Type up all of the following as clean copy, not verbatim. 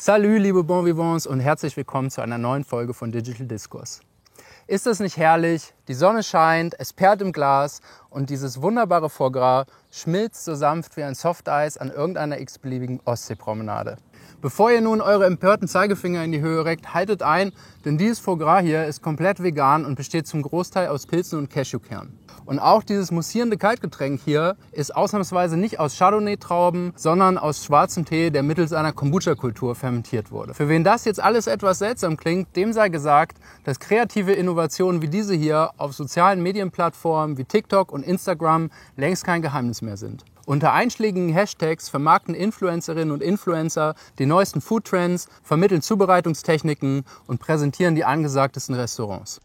Salut, liebe Bon Vivants und herzlich willkommen zu einer neuen Folge von Digital Discourse. Ist es nicht herrlich? Die Sonne scheint, es perlt im Glas und dieses wunderbare Foie Gras schmilzt so sanft wie ein Softeis an irgendeiner x-beliebigen Ostseepromenade. Bevor ihr nun eure empörten Zeigefinger in die Höhe reckt, haltet ein, denn dieses Foie Gras hier ist komplett vegan und besteht zum Großteil aus Pilzen und Cashewkernen. Und auch dieses mussierende Kaltgetränk hier ist ausnahmsweise nicht aus Chardonnay-Trauben, sondern aus schwarzem Tee, der mittels einer Kombucha-Kultur fermentiert wurde. Für wen das jetzt alles etwas seltsam klingt, dem sei gesagt, dass kreative Innovationen wie diese hier auf sozialen Medienplattformen wie TikTok und Instagram längst kein Geheimnis mehr sind. Unter einschlägigen Hashtags vermarkten Influencerinnen und Influencer die neuesten Foodtrends, vermitteln Zubereitungstechniken und präsentieren die angesagtesten Restaurants.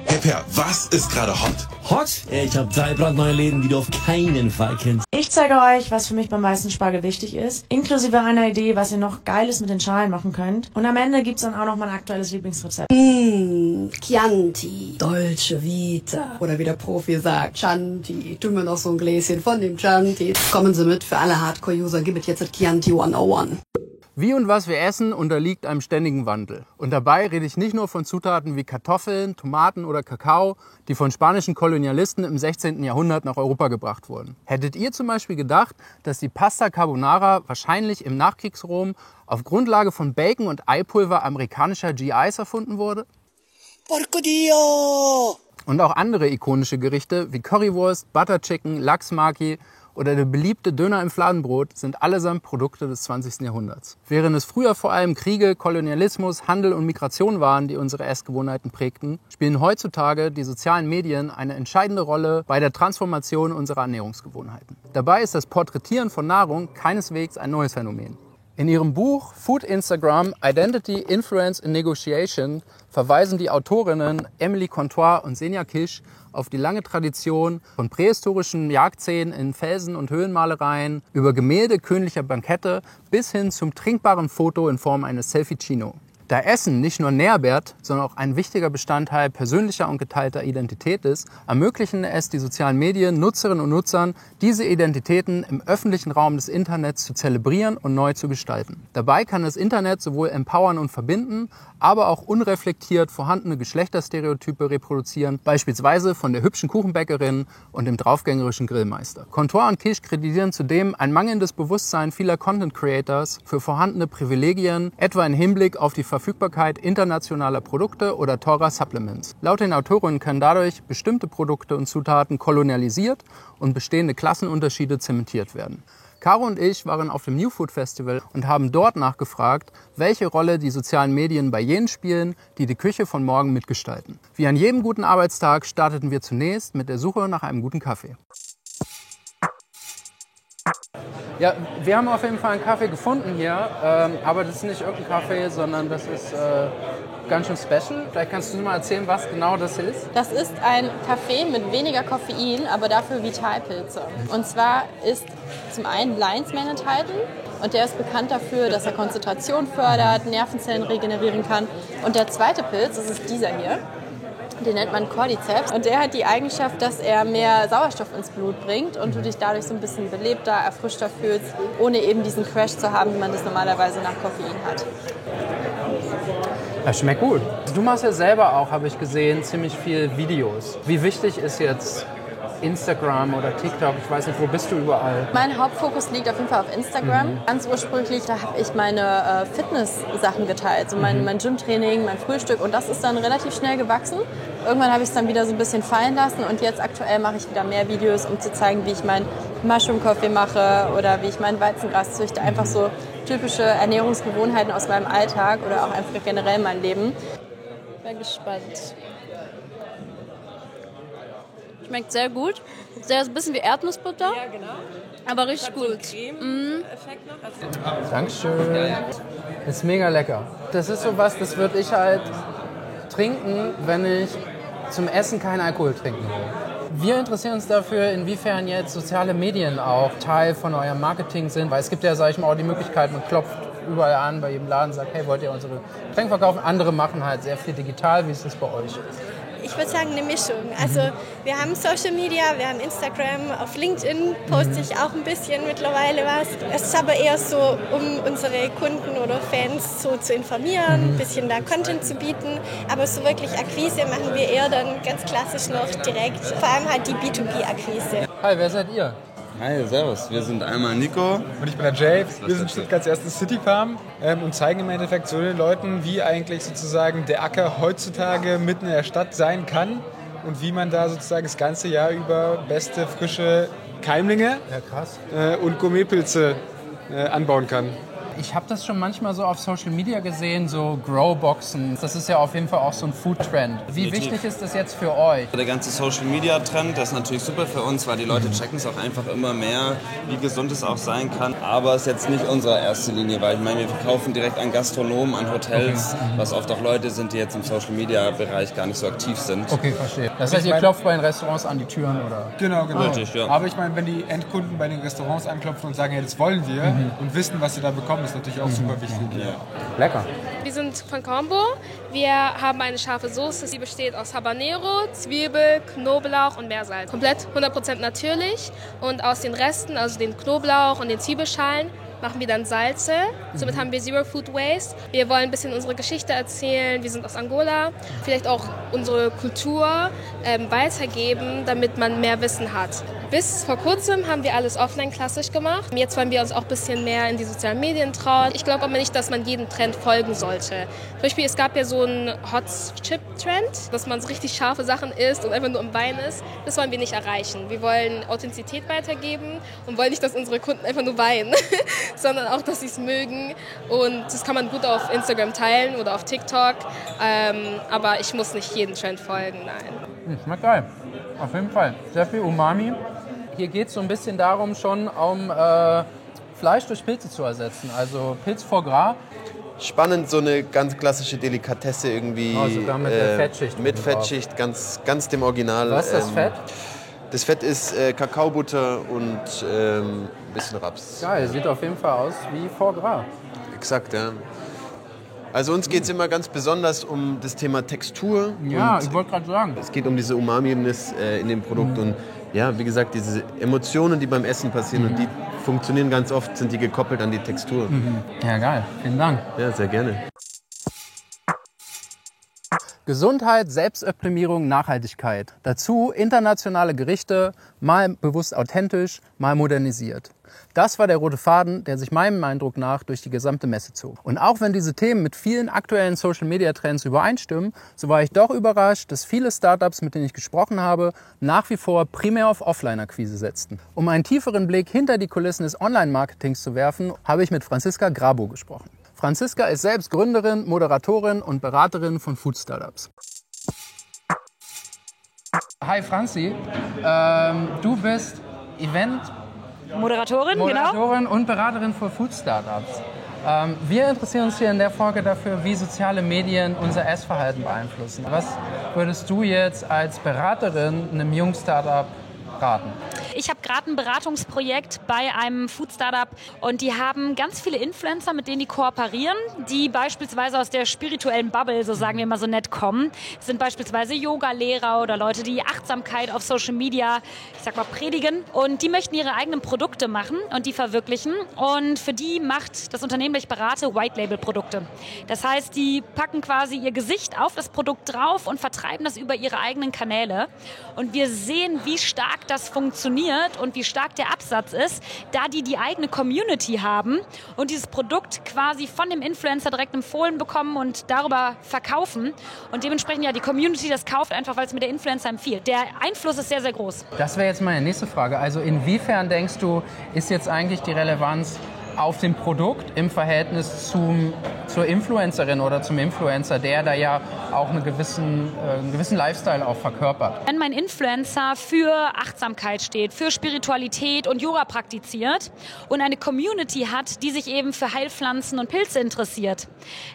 Hey Per, was ist gerade hot? Hot? Ich habe 3 brandneue Läden, die du auf keinen Fall kennst. Ich zeige euch, was für mich beim weißen Spargel wichtig ist, inklusive einer Idee, was ihr noch Geiles mit den Schalen machen könnt. Und am Ende gibt's dann auch noch mein aktuelles Lieblingsrezept. Chianti, Dolce Vita oder wie der Profi sagt, Chianti. Tun wir noch so ein Gläschen von dem Chianti. Kommen Sie mit, für alle Hardcore-User gibt es jetzt das Chianti 101. Wie und was wir essen, unterliegt einem ständigen Wandel. Und dabei rede ich nicht nur von Zutaten wie Kartoffeln, Tomaten oder Kakao, die von spanischen Kolonialisten im 16. Jahrhundert nach Europa gebracht wurden. Hättet ihr zum Beispiel gedacht, dass die Pasta Carbonara wahrscheinlich im Nachkriegsrom auf Grundlage von Bacon und Eipulver amerikanischer GIs erfunden wurde? Porco Dio! Und auch andere ikonische Gerichte wie Currywurst, Butter Chicken, Lachs-Maki oder der beliebte Döner im Fladenbrot sind allesamt Produkte des 20. Jahrhunderts. Während es früher vor allem Kriege, Kolonialismus, Handel und Migration waren, die unsere Essgewohnheiten prägten, spielen heutzutage die sozialen Medien eine entscheidende Rolle bei der Transformation unserer Ernährungsgewohnheiten. Dabei ist das Porträtieren von Nahrung keineswegs ein neues Phänomen. In ihrem Buch Food Instagram – Identity, Influence and Negotiation verweisen die Autorinnen Emily Contois und Senja Kish auf die lange Tradition von prähistorischen Jagdszenen in Felsen- und Höhlenmalereien über Gemälde königlicher Bankette bis hin zum trinkbaren Foto in Form eines Selfie-Chino. Da Essen nicht nur Nährwert, sondern auch ein wichtiger Bestandteil persönlicher und geteilter Identität ist, ermöglichen es die sozialen Medien Nutzerinnen und Nutzern, diese Identitäten im öffentlichen Raum des Internets zu zelebrieren und neu zu gestalten. Dabei kann das Internet sowohl empowern und verbinden, aber auch unreflektiert vorhandene Geschlechterstereotype reproduzieren, beispielsweise von der hübschen Kuchenbäckerin und dem draufgängerischen Grillmeister. Contour und Kish kritisieren zudem ein mangelndes Bewusstsein vieler Content-Creators für vorhandene Privilegien, etwa im Hinblick auf die Verfügbarkeit internationaler Produkte oder teurer Supplements. Laut den Autorinnen können dadurch bestimmte Produkte und Zutaten kolonialisiert und bestehende Klassenunterschiede zementiert werden. Caro und ich waren auf dem New Food Festival und haben dort nachgefragt, welche Rolle die sozialen Medien bei jenen spielen, die die Küche von morgen mitgestalten. Wie an jedem guten Arbeitstag starteten wir zunächst mit der Suche nach einem guten Kaffee. Ja, wir haben auf jeden Fall einen Kaffee gefunden hier, aber das ist nicht irgendein Kaffee, sondern das ist ganz schön special. Vielleicht kannst du mal erzählen, was genau das ist. Das ist ein Kaffee mit weniger Koffein, aber dafür Vitalpilze. Und zwar ist zum einen Lion's Mane enthalten und der ist bekannt dafür, dass er Konzentration fördert, Nervenzellen regenerieren kann. Und der zweite Pilz, das ist dieser hier. Den nennt man Cordyceps und der hat die Eigenschaft, dass er mehr Sauerstoff ins Blut bringt und du dich dadurch so ein bisschen belebter, erfrischter fühlst, ohne eben diesen Crash zu haben, wie man das normalerweise nach Koffein hat. Das schmeckt gut. Du machst ja selber auch, habe ich gesehen, ziemlich viel Videos. Wie wichtig ist jetzt Instagram oder TikTok? Ich weiß nicht, wo bist du überall? Mein Hauptfokus liegt auf jeden Fall auf Instagram. Ganz ursprünglich, da habe ich meine Fitness-Sachen geteilt, so mein Gymtraining, mein Frühstück und das ist dann relativ schnell gewachsen. Irgendwann habe ich es dann wieder so ein bisschen fallen lassen und jetzt aktuell mache ich wieder mehr Videos, um zu zeigen, wie ich meinen Mushroom-Coffee mache oder wie ich mein Weizengras züchte. Einfach so typische Ernährungsgewohnheiten aus meinem Alltag oder auch einfach generell mein Leben. Bin gespannt. Schmeckt sehr gut. Sehr ein bisschen wie Erdnussbutter. Ja, genau. Aber richtig gut. Dankeschön. Ist mega lecker. Das ist sowas, das würde ich halt trinken, wenn ich zum Essen keinen Alkohol trinken will. Wir interessieren uns dafür, inwiefern jetzt soziale Medien auch Teil von eurem Marketing sind, weil es gibt ja, sag ich mal, auch die Möglichkeit, man klopft überall an bei jedem Laden, sagt, hey, wollt ihr unsere Getränke verkaufen? Andere machen halt sehr viel digital. Wie ist das bei euch? Ich würde sagen, eine Mischung. Also wir haben Social Media, wir haben Instagram, auf LinkedIn poste ich auch ein bisschen mittlerweile was. Es ist aber eher so, um unsere Kunden oder Fans so zu informieren, ein bisschen da Content zu bieten. Aber so wirklich Akquise machen wir eher dann ganz klassisch noch direkt. Vor allem halt die B2B-Akquise. Hi, wer seid ihr? Hi, servus. Wir sind einmal Nico. Und ich bin der Jay. Wir sind Stuttgarts erstes City Farm und zeigen im Endeffekt so den Leuten, wie eigentlich sozusagen der Acker heutzutage mitten in der Stadt sein kann und wie man da sozusagen das ganze Jahr über beste, frische Keimlinge und Gourmetpilze anbauen kann. Ich habe das schon manchmal so auf Social Media gesehen, so Growboxen. Das ist ja auf jeden Fall auch so ein Food-Trend. Wie wichtig ist das jetzt für euch? Der ganze Social-Media-Trend, das ist natürlich super für uns, weil die Leute checken es auch einfach immer mehr, wie gesund es auch sein kann. Aber es ist jetzt nicht unsere erste Linie, weil ich meine, wir verkaufen direkt an Gastronomen, an Hotels, was oft auch Leute sind, die jetzt im Social-Media-Bereich gar nicht so aktiv sind. Okay, verstehe. Das heißt, ihr klopft bei den Restaurants an die Türen, oder? Genau. Richtig, ja. Aber ich meine, wenn die Endkunden bei den Restaurants anklopfen und sagen, hey, das wollen wir und wissen, was sie da bekommen, ist natürlich auch super wichtig. Ja. Lecker. Wir sind von Combo. Wir haben eine scharfe Soße, die besteht aus Habanero, Zwiebel, Knoblauch und Meersalz. Komplett 100% natürlich. Und aus den Resten, also den Knoblauch und den Zwiebelschalen, machen wir dann Salze. Somit haben wir Zero Food Waste. Wir wollen ein bisschen unsere Geschichte erzählen. Wir sind aus Angola. Vielleicht auch unsere Kultur weitergeben, damit man mehr Wissen hat. Bis vor kurzem haben wir alles offline klassisch gemacht. Jetzt wollen wir uns auch ein bisschen mehr in die sozialen Medien trauen. Ich glaube aber nicht, dass man jedem Trend folgen sollte. Zum Beispiel, es gab ja so einen Hot-Chip-Trend, dass man so richtig scharfe Sachen isst und einfach nur im Wein ist. Das wollen wir nicht erreichen. Wir wollen Authentizität weitergeben und wollen nicht, dass unsere Kunden einfach nur weinen, sondern auch, dass sie es mögen. Und das kann man gut auf Instagram teilen oder auf TikTok. Aber ich muss nicht jedem Trend folgen, nein. Schmeckt geil. Auf jeden Fall. Sehr viel Umami. Hier geht es so ein bisschen darum, schon um Fleisch durch Pilze zu ersetzen. Also Pilz foie gras. Spannend, so eine ganz klassische Delikatesse irgendwie. Oh, sogar mit der Fettschicht. Mit Fettschicht, ganz dem Original. Was ist das Fett? Das Fett ist Kakaobutter und ein bisschen Raps. Geil, sieht auf jeden Fall aus wie foie gras. Exakt, ja. Also uns geht es immer ganz besonders um das Thema Textur. Ja, ich wollte gerade sagen. Es geht um diese Umami-ness in dem Produkt und ja, wie gesagt, diese Emotionen, die beim Essen passieren und die funktionieren ganz oft, sind die gekoppelt an die Textur. Ja, geil. Vielen Dank. Ja, sehr gerne. Gesundheit, Selbstoptimierung, Nachhaltigkeit. Dazu internationale Gerichte, mal bewusst authentisch, mal modernisiert. Das war der rote Faden, der sich meinem Eindruck nach durch die gesamte Messe zog. Und auch wenn diese Themen mit vielen aktuellen Social-Media-Trends übereinstimmen, so war ich doch überrascht, dass viele Startups, mit denen ich gesprochen habe, nach wie vor primär auf Offline-Akquise setzten. Um einen tieferen Blick hinter die Kulissen des Online-Marketings zu werfen, habe ich mit Franziska Grabo gesprochen. Franziska ist selbst Gründerin, Moderatorin und Beraterin von Food-Startups. Hi Franzi, du bist Moderatorin, genau. Und Beraterin für Food-Startups. Wir interessieren uns hier in der Folge dafür, wie soziale Medien unser Essverhalten beeinflussen. Was würdest du jetzt als Beraterin einem Jung-Startup raten? Ich habe gerade ein Beratungsprojekt bei einem Food-Startup und die haben ganz viele Influencer, mit denen die kooperieren, die beispielsweise aus der spirituellen Bubble, so sagen wir mal so nett, kommen. Das sind beispielsweise Yoga-Lehrer oder Leute, die Achtsamkeit auf Social Media, ich sag mal, predigen. Und die möchten ihre eigenen Produkte machen und die verwirklichen. Und für die macht das Unternehmen, das ich berate, White-Label-Produkte. Das heißt, die packen quasi ihr Gesicht auf das Produkt drauf und vertreiben das über ihre eigenen Kanäle. Und wir sehen, wie stark das funktioniert und wie stark der Absatz ist, da die eigene Community haben und dieses Produkt quasi von dem Influencer direkt empfohlen bekommen und darüber verkaufen. Und dementsprechend ja die Community das kauft, einfach weil es mir der Influencer empfiehlt. Der Einfluss ist sehr, sehr groß. Das wäre jetzt meine nächste Frage. Also inwiefern denkst du, ist jetzt eigentlich die Relevanz auf dem Produkt im Verhältnis zur Influencerin oder zum Influencer, der da ja auch einen gewissen Lifestyle auch verkörpert? Wenn mein Influencer für Achtsamkeit steht, für Spiritualität und Yoga praktiziert und eine Community hat, die sich eben für Heilpflanzen und Pilze interessiert,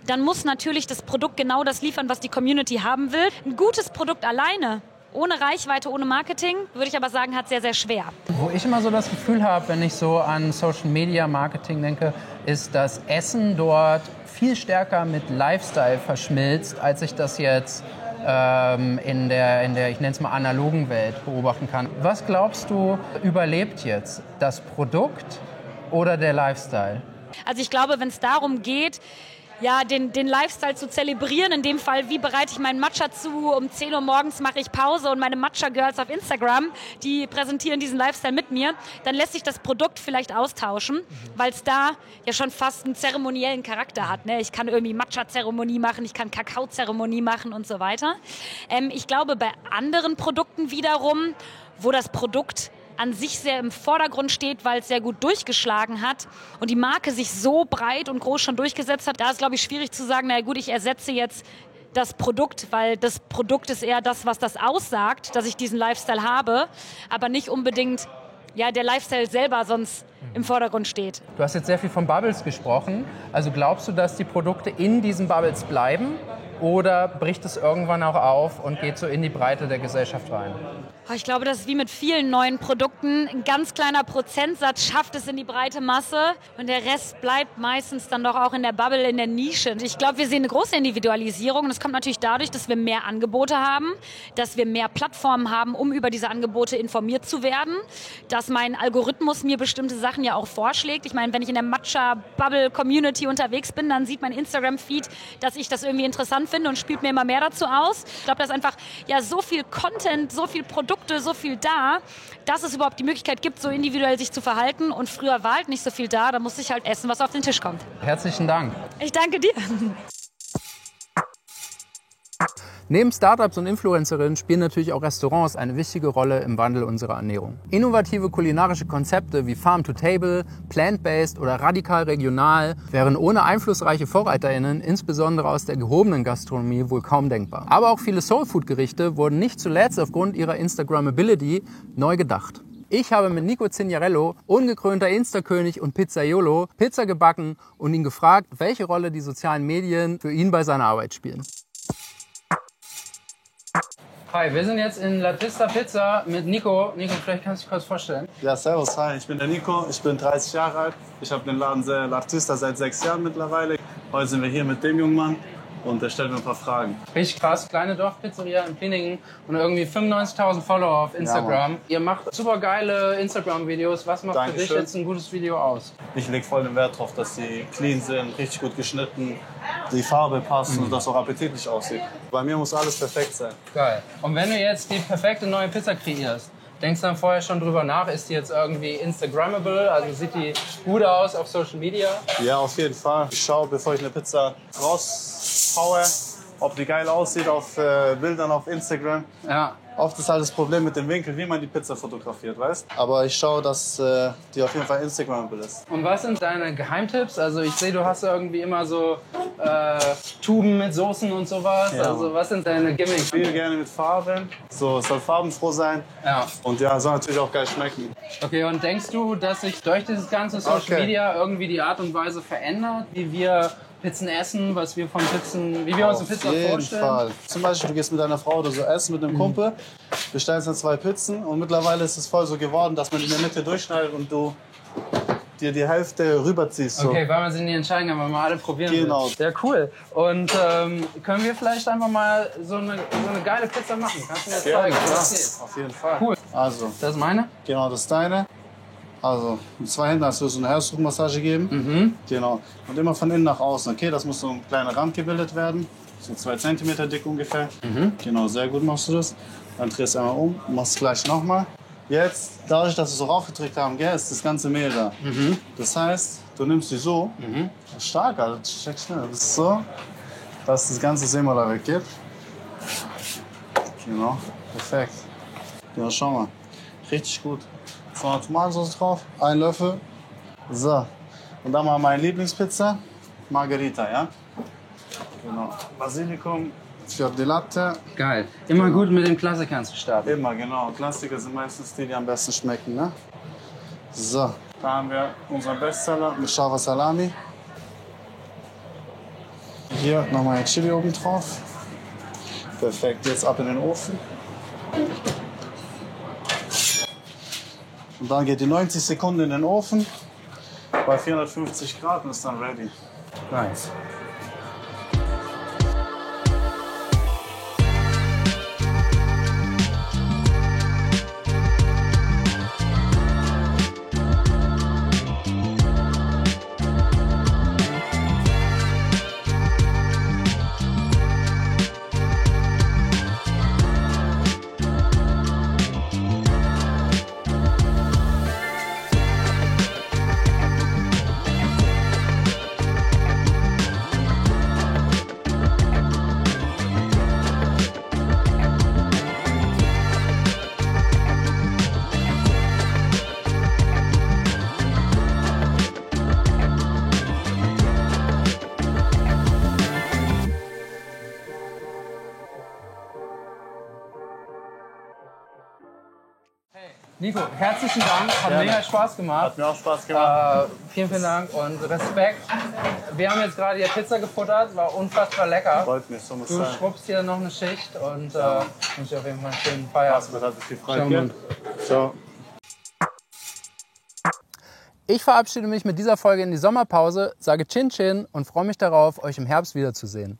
dann muss natürlich das Produkt genau das liefern, was die Community haben will. Ein gutes Produkt alleine, ohne Reichweite, ohne Marketing, würde ich aber sagen, hat sehr, sehr schwer. Wo ich immer so das Gefühl habe, wenn ich so an Social-Media-Marketing denke, ist, dass Essen dort viel stärker mit Lifestyle verschmilzt, als ich das jetzt in der, ich nenne es mal, analogen Welt beobachten kann. Was glaubst du, überlebt jetzt? Das Produkt oder der Lifestyle? Also ich glaube, wenn es darum geht, ja, den Lifestyle zu zelebrieren, in dem Fall, wie bereite ich meinen Matcha zu, um 10 Uhr morgens mache ich Pause und meine Matcha-Girls auf Instagram, die präsentieren diesen Lifestyle mit mir, dann lässt sich das Produkt vielleicht austauschen, weil es da ja schon fast einen zeremoniellen Charakter hat. Ne? Ich kann irgendwie Matcha-Zeremonie machen, ich kann Kakao-Zeremonie machen und so weiter. Ich glaube, bei anderen Produkten wiederum, wo das Produkt an sich sehr im Vordergrund steht, weil es sehr gut durchgeschlagen hat und die Marke sich so breit und groß schon durchgesetzt hat, da ist, glaube ich, schwierig zu sagen, naja gut, ich ersetze jetzt das Produkt, weil das Produkt ist eher das, was das aussagt, dass ich diesen Lifestyle habe, aber nicht unbedingt ja, der Lifestyle selber sonst im Vordergrund steht. Du hast jetzt sehr viel von Bubbles gesprochen. Also glaubst du, dass die Produkte in diesen Bubbles bleiben oder bricht es irgendwann auch auf und geht so in die Breite der Gesellschaft rein? Ich glaube, das ist wie mit vielen neuen Produkten. Ein ganz kleiner Prozentsatz schafft es in die breite Masse und der Rest bleibt meistens dann doch auch in der Bubble, in der Nische. Ich glaube, wir sehen eine große Individualisierung. Das kommt natürlich dadurch, dass wir mehr Angebote haben, dass wir mehr Plattformen haben, um über diese Angebote informiert zu werden, dass mein Algorithmus mir bestimmte Sachen ja auch vorschlägt. Ich meine, wenn ich in der Matcha-Bubble-Community unterwegs bin, dann sieht mein Instagram-Feed, dass ich das irgendwie interessant finde und spielt mir immer mehr dazu aus. Ich glaube, da ist einfach ja so viel Content, so viel Produkte, so viel da, dass es überhaupt die Möglichkeit gibt, so individuell sich zu verhalten. Und früher war halt nicht so viel da, da musste ich halt essen, was auf den Tisch kommt. Herzlichen Dank. Ich danke dir. Neben Startups und Influencerinnen spielen natürlich auch Restaurants eine wichtige Rolle im Wandel unserer Ernährung. Innovative kulinarische Konzepte wie Farm to Table, Plant-Based oder radikal regional wären ohne einflussreiche VorreiterInnen, insbesondere aus der gehobenen Gastronomie, wohl kaum denkbar. Aber auch viele Soulfood-Gerichte wurden nicht zuletzt aufgrund ihrer Instagrammability neu gedacht. Ich habe mit Nico Cignarello, ungekrönter Insta-König und Pizzaiolo, Pizza gebacken und ihn gefragt, welche Rolle die sozialen Medien für ihn bei seiner Arbeit spielen. Hi, wir sind jetzt in Latista Pizza mit Nico. Nico, vielleicht kannst du dich kurz vorstellen. Ja, servus, hi, ich bin der Nico, ich bin 30 Jahre alt. Ich habe den Laden Latista seit 6 Jahren mittlerweile. Heute sind wir hier mit dem jungen Mann und der stellt mir ein paar Fragen. Richtig krass, kleine Dorfpizzeria in Plinningen und irgendwie 95.000 Follower auf Instagram. Ja, ihr macht super geile Instagram-Videos. Was macht für dich jetzt ein gutes Video aus? Ich lege voll den Wert drauf, dass die clean sind, richtig gut geschnitten, die Farbe passt und das auch appetitlich aussieht. Bei mir muss alles perfekt sein. Geil. Und wenn du jetzt die perfekte neue Pizza kreierst, denkst du dann vorher schon drüber nach, ist die jetzt irgendwie Instagrammable, also sieht die gut aus auf Social Media? Ja, auf jeden Fall. Ich schaue, bevor ich eine Pizza raushaue, ob die geil aussieht auf Bildern auf Instagram. Ja. Oft ist halt das Problem mit dem Winkel, wie man die Pizza fotografiert, weißt? Aber ich schaue, dass die auf jeden Fall Instagrammable ist. Und was sind deine Geheimtipps? Also ich sehe, du hast irgendwie immer so Tuben mit Soßen und sowas. Ja. Also was sind deine Gimmicks? Ich spiele gerne mit Farben. So, es soll farbenfroh sein. Ja. Und ja, soll natürlich auch geil schmecken. Okay, und denkst du, dass sich durch dieses ganze Social Media irgendwie die Art und Weise verändert, wie wir Pizzen essen, was wir von Pizzen, wie wir uns eine Pizza vorstellen? Auf jeden Fall. Zum Beispiel, du gehst mit deiner Frau oder so essen mit einem Kumpel, bestellst dann 2 Pizzen und mittlerweile ist es voll so geworden, dass man in der Mitte durchschneidet und du dir die Hälfte rüberziehst. So. Okay, weil man sich nicht entscheiden kann, weil man alle probieren will. Genau. Ja, cool. Und können wir vielleicht einfach mal so eine geile Pizza machen? Kannst du mir das zeigen? Ja, auf jeden Fall. Cool. Also, das ist meine? Genau, das ist deine. Also mit 2 Händen hast du so eine Herzdruckmassage geben. Mhm. Genau. Und immer von innen nach außen. Okay, das muss so ein kleiner Rand gebildet werden. So 2 cm dick ungefähr. Mhm. Genau, sehr gut machst du das. Dann drehst du einmal um, machst es gleich nochmal. Jetzt, dadurch, dass wir so raufgedrückt haben, gell, ist das ganze Mehl da. Mhm. Das heißt, du nimmst die so. Mhm. Stark, Alter, check schnell. Das ist so, dass das ganze Seemal da weggeht. Genau, perfekt. Ja, schau mal. Richtig gut. 200 Tomatensauce drauf, 1 Löffel. So. Und dann mal meine Lieblingspizza. Margherita, ja? Genau. Basilikum, Fior di Latte. Geil. Immer gut mit den Klassikern zu starten. Immer, genau. Klassiker sind meistens die, die am besten schmecken, ne? So. Da haben wir unseren Bestseller mit scharfer Salami. Hier nochmal ein Chili oben drauf. Perfekt. Jetzt ab in den Ofen. Und dann geht die 90 Sekunden in den Ofen bei 450 Grad und ist dann ready. Nice. Nico, herzlichen Dank, hat mega Spaß gemacht. Hat mir auch Spaß gemacht. Vielen Dank und Respekt. Wir haben jetzt gerade hier Pizza gefuttert, war unfassbar lecker. Freut mich, so muss Du sein. schrubbst hier noch eine Schicht und wünsche dir auf jeden Fall einen schönen Feierabend. Hat sich gefreut. Ciao. Ich verabschiede mich mit dieser Folge in die Sommerpause, sage Chin Chin und freue mich darauf, euch im Herbst wiederzusehen.